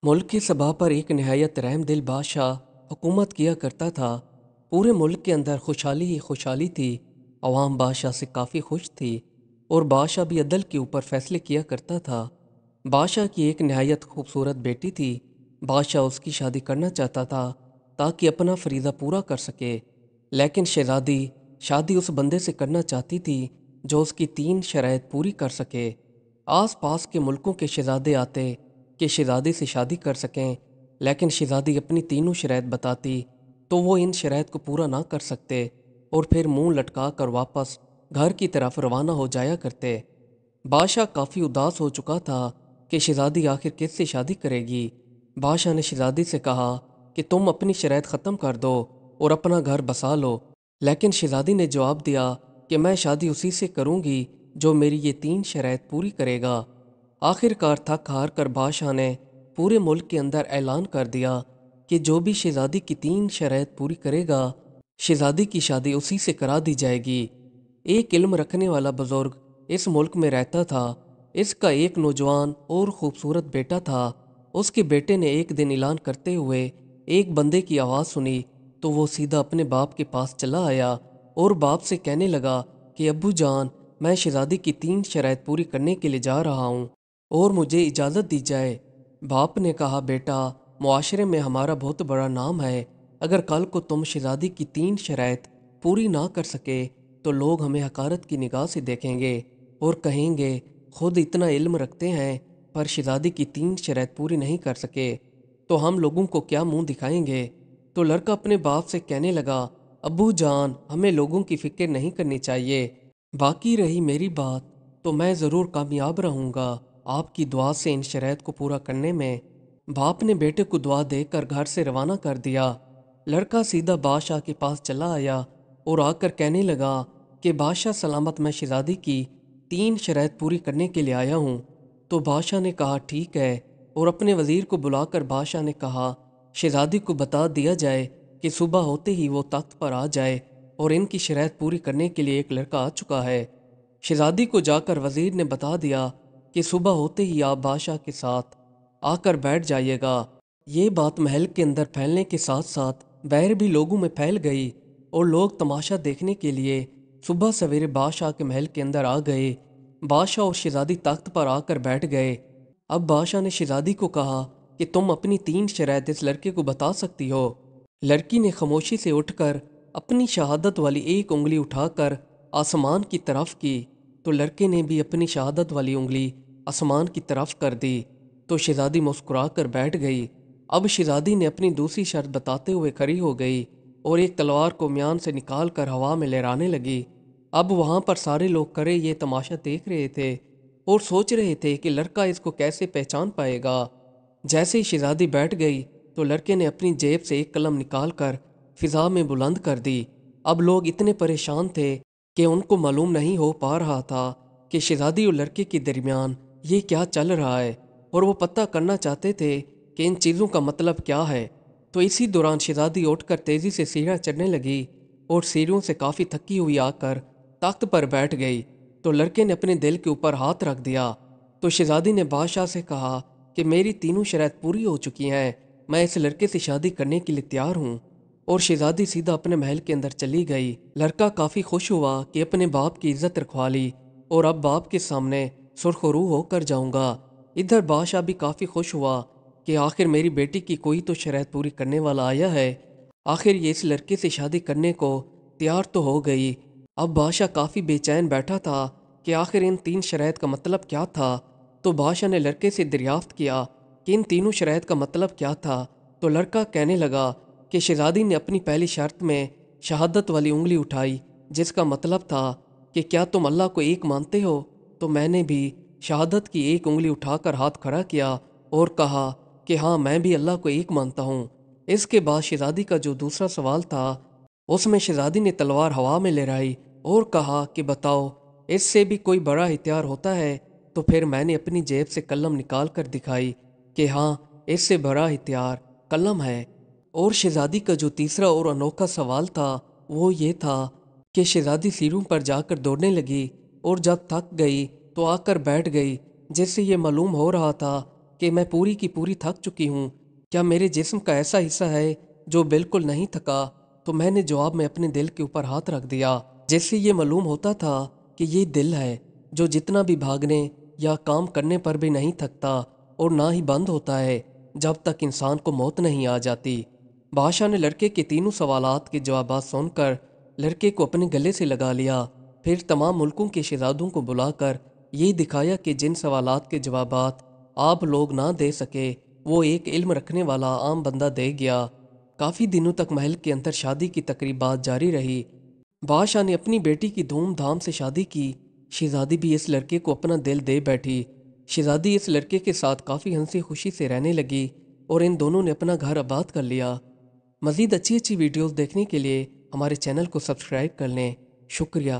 मुल्क की सभा पर एक नहायत रहमदिल बादशाह हुकूमत किया करता था। पूरे मुल्क के अंदर खुशहाली ही खुशहाली थी। अवाम बादशाह से काफ़ी खुश थी और बादशाह भी अदल के ऊपर फैसले किया करता था। बादशाह की एक नहायत खूबसूरत बेटी थी। बादशाह उसकी शादी करना चाहता था ताकि अपना फरीज़ा पूरा कर सके, लेकिन शहज़ादी शादी उस बंदे से करना चाहती थी जो उसकी 3 शराइत पूरी कर सके। आस पास के मुल्कों के शहज़ादे आते कि शहज़ादी से शादी कर सकें, लेकिन शहज़ादी अपनी तीनों शराइत बताती तो वो इन शराइत को पूरा ना कर सकते और फिर मुंह लटका कर वापस घर की तरफ रवाना हो जाया करते। बादशाह काफ़ी उदास हो चुका था कि शहज़ादी आखिर किससे शादी करेगी। बादशाह ने शहज़ादी से कहा कि तुम अपनी शराइत ख़त्म कर दो और अपना घर बसा लो, लेकिन शहज़ादी ने जवाब दिया कि मैं शादी उसी से करूँगी जो मेरी ये 3 शराइत पूरी करेगा। आखिरकार थक हार कर बादशाह ने पूरे मुल्क के अंदर ऐलान कर दिया कि जो भी शहज़ादी की 3 शराइत पूरी करेगा, शहज़ादी की शादी उसी से करा दी जाएगी। एक इल्म रखने वाला बुजुर्ग इस मुल्क में रहता था। इसका एक नौजवान और खूबसूरत बेटा था। उसके बेटे ने एक दिन ऐलान करते हुए एक बंदे की आवाज़ सुनी तो वो सीधा अपने बाप के पास चला आया और बाप से कहने लगा कि अब्बू जान, मैं शहज़ादी की 3 शराइत पूरी करने के लिए जा रहा हूँ और मुझे इजाज़त दी जाए। बाप ने कहा, बेटा, मुआशरे में हमारा बहुत बड़ा नाम है। अगर कल को तुम शहज़ादी की 3 शराइत पूरी ना कर सके तो लोग हमें हकारत की निगाह से देखेंगे और कहेंगे खुद इतना इल्म रखते हैं पर शहज़ादी की 3 शराइत पूरी नहीं कर सके, तो हम लोगों को क्या मुंह दिखाएंगे। तो लड़का अपने बाप से कहने लगा, अब्बू जान, हमें लोगों की फिक्र नहीं करनी चाहिए। बाकी रही मेरी बात तो मैं ज़रूर कामयाब रहूँगा आपकी दुआ से इन शराइत को पूरा करने में। बाप ने बेटे को दुआ देकर घर से रवाना कर दिया। लड़का सीधा बादशाह के पास चला आया और आकर कहने लगा कि बादशाह सलामत, मैं शहज़ादी की 3 शराइत पूरी करने के लिए आया हूँ। तो बादशाह ने कहा, ठीक है, और अपने वज़ीर को बुलाकर बादशाह ने कहा, शहज़ादी को बता दिया जाए कि सुबह होते ही वो तख्त पर आ जाए और इनकी शराइत पूरी करने के लिए एक लड़का आ चुका है। शहज़ादी को जाकर वज़ीर ने बता दिया कि सुबह होते ही आप बादशाह के साथ आकर बैठ जाइएगा। ये बात महल के अंदर फैलने के साथ साथ बाहर भी लोगों में फैल गई और लोग तमाशा देखने के लिए सुबह सवेरे बादशाह के महल के अंदर आ गए। बादशाह और शहज़ादी तख्त पर आकर बैठ गए। अब बादशाह ने शहज़ादी को कहा कि तुम अपनी 3 शराइत इस लड़के को बता सकती हो। लड़की ने खामोशी से उठकर अपनी शहादत वाली एक उंगली उठाकर आसमान की तरफ की, तो लड़के ने भी अपनी शहादत वाली उंगली आसमान की तरफ कर दी। तो शहज़ादी मुस्कुरा कर बैठ गई। अब शहज़ादी ने अपनी दूसरी शर्त बताते हुए खड़ी हो गई और एक तलवार को म्यान से निकाल कर हवा में लहराने लगी। अब वहाँ पर सारे लोग करे ये तमाशा देख रहे थे और सोच रहे थे कि लड़का इसको कैसे पहचान पाएगा। जैसे ही शहज़ादी बैठ गई तो लड़के ने अपनी जेब से एक कलम निकाल कर फिजा में बुलंद कर दी। अब लोग इतने परेशान थे कि उनको मालूम नहीं हो पा रहा था कि शहज़ादी और लड़के के दरमियान ये क्या चल रहा है, और वो पता करना चाहते थे कि इन चीज़ों का मतलब क्या है। तो इसी दौरान शहज़ादी उठकर तेज़ी से सीढ़ियाँ चढ़ने लगी और सीढ़ियों से काफ़ी थकी हुई आकर तख्त पर बैठ गई। तो लड़के ने अपने दिल के ऊपर हाथ रख दिया। तो शहज़ादी ने बादशाह से कहा कि मेरी तीनों शराइत पूरी हो चुकी हैं, मैं इस लड़के से शादी करने के लिए तैयार हूँ। और शहज़ादी सीधा अपने महल के अंदर चली गई। लड़का काफ़ी खुश हुआ कि अपने बाप की इज्जत रखवा ली और अब बाप के सामने सुरखरू होकर जाऊंगा। इधर बादशाह भी काफ़ी खुश हुआ कि आखिर मेरी बेटी की कोई तो शराइत पूरी करने वाला आया है। आखिर ये इस लड़के से शादी करने को तैयार तो हो गई। अब बादशाह काफ़ी बेचैन बैठा था कि आखिर इन 3 शराइत का मतलब क्या था। तो बादशाह ने लड़के से दरियाफ्त किया कि इन तीनों शराइत का मतलब क्या था। तो लड़का कहने लगा कि शहज़ादी ने अपनी पहली शर्त में शहादत वाली उंगली उठाई, जिसका मतलब था कि क्या तुम अल्लाह को एक मानते हो। तो मैंने भी शहादत की एक उंगली उठाकर हाथ खड़ा किया और कहा कि हाँ, मैं भी अल्लाह को एक मानता हूँ। इसके बाद शहज़ादी का जो दूसरा सवाल था उसमें शहज़ादी ने तलवार हवा में लहराई और कहा कि बताओ, इससे भी कोई बड़ा हथियार होता है। तो फिर मैंने अपनी जेब से कलम निकाल कर दिखाई कि हाँ, इससे बड़ा हथियार कलम है। और शहज़ादी का जो तीसरा और अनोखा सवाल था वो ये था कि शहज़ादी सीढ़ियों पर जाकर दौड़ने लगी और जब थक गई तो आकर बैठ गई, जिससे ये मालूम हो रहा था کہ میں پوری کی پوری تھک چکی ہوں، کیا میرے جسم کا ایسا حصہ ہے جو بالکل نہیں تھکا؟ تو میں نے جواب میں اپنے دل کے اوپر ہاتھ رکھ دیا، جس سے یہ معلوم ہوتا تھا کہ یہ دل ہے جو جتنا بھی بھاگنے یا کام کرنے پر بھی نہیں تھکتا اور نہ ہی بند ہوتا ہے جب تک انسان کو موت نہیں آ جاتی۔ بادشاہ نے لڑکے کے تینوں سوالات کے جوابات سن کر لڑکے کو اپنے گلے سے لگا لیا، پھر تمام ملکوں کے شہزادوں کو بلا کر یہ دکھایا کہ جن سوالات کے جوابات آپ لوگ نہ دے سکے وہ ایک علم رکھنے والا عام بندہ دے گیا۔ کافی دنوں تک محل کے اندر شادی کی تقریبات جاری رہی۔ بادشاہ نے اپنی بیٹی کی دھوم دھام سے شادی کی۔ شہزادی بھی اس لڑکے کو اپنا دل دے بیٹھی۔ شہزادی اس لڑکے کے ساتھ کافی ہنسی خوشی سے رہنے لگی اور ان دونوں نے اپنا گھر آباد کر لیا۔ مزید اچھی ویڈیوز دیکھنے کے لیے ہمارے چینل کو سبسکرائب کر لیں۔ شکریہ۔